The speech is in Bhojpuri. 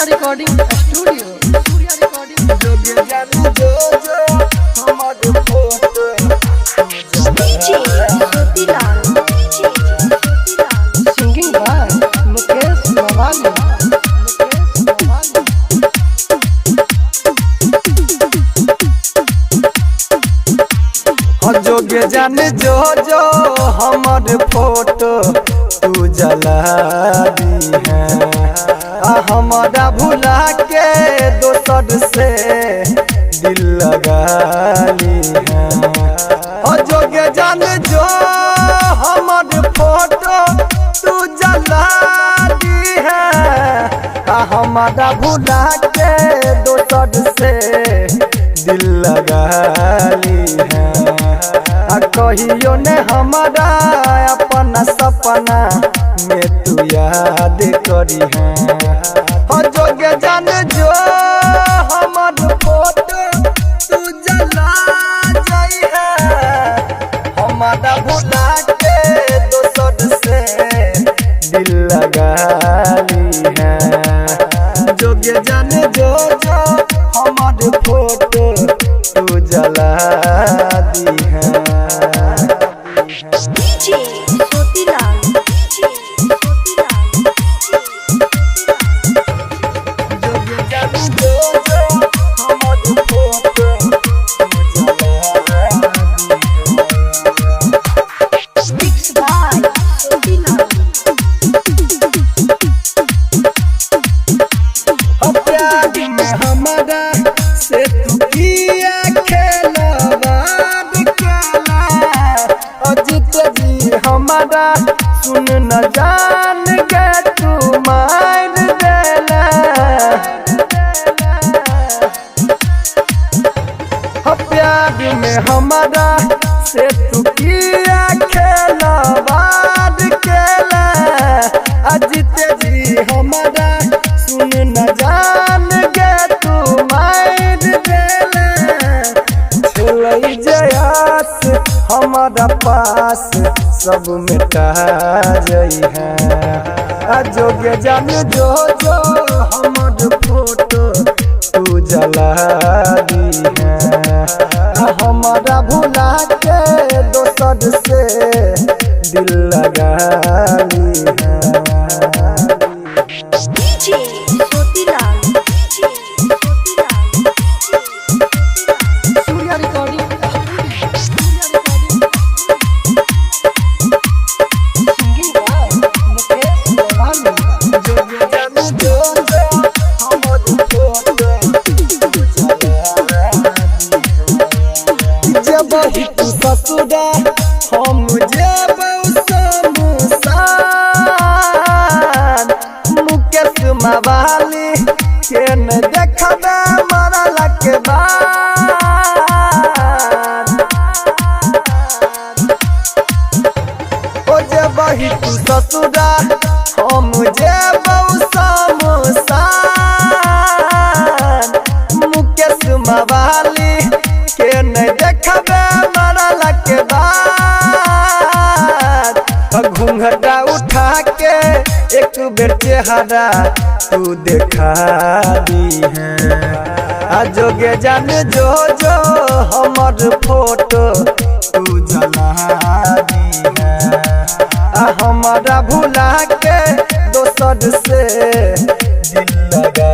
Recording studio. Singing by Mukesh Mawali. जोगे जान जो जो हमर फोटो तू जला दी है हमारा भुला के दोसर से दिल लगा ली है। जोगे जान जो हमर फोटो तू जला दी है हमारा भुला के दोसर से दिल लगा ली है। कहियो ने हमारा अपना सपना में तू याद करी है। जोगे जान जो हमर फोटो तू जला जाई है हमारा भुला के दोसर से दिल लगा ली है। जोगे जान जो जो हमर फोटो तू जला दी है। हमारा से तू किया खेलवाद केला अजित जी हमारा सुन न जान के तू मार देला। प्यार में हमारा से तू किया खेलवाद केला अजित जी हमारा सुन न जान के तू मार देला। चलई जयास हमारा पास सब मिटा जई है। जोगे जान जो जो हमर फोटो तू जला दी है हमारा भुला के दोसर से दिल लगा ली है। तू ससुरा हम जेब शमशान मुकेश मवाली के न देखबे मरला के बाद। ओ जेबही तू ससुरा हम जेब शमशान मुकेश मवाली के न देखबे मरला के बाद। घूंघटा उठा के एक बेर चेहरा तू देखा दी है। जोगे जान जो जो हमर फोटो तू जला दी है हमारा भुला के दोसर से दिल लगा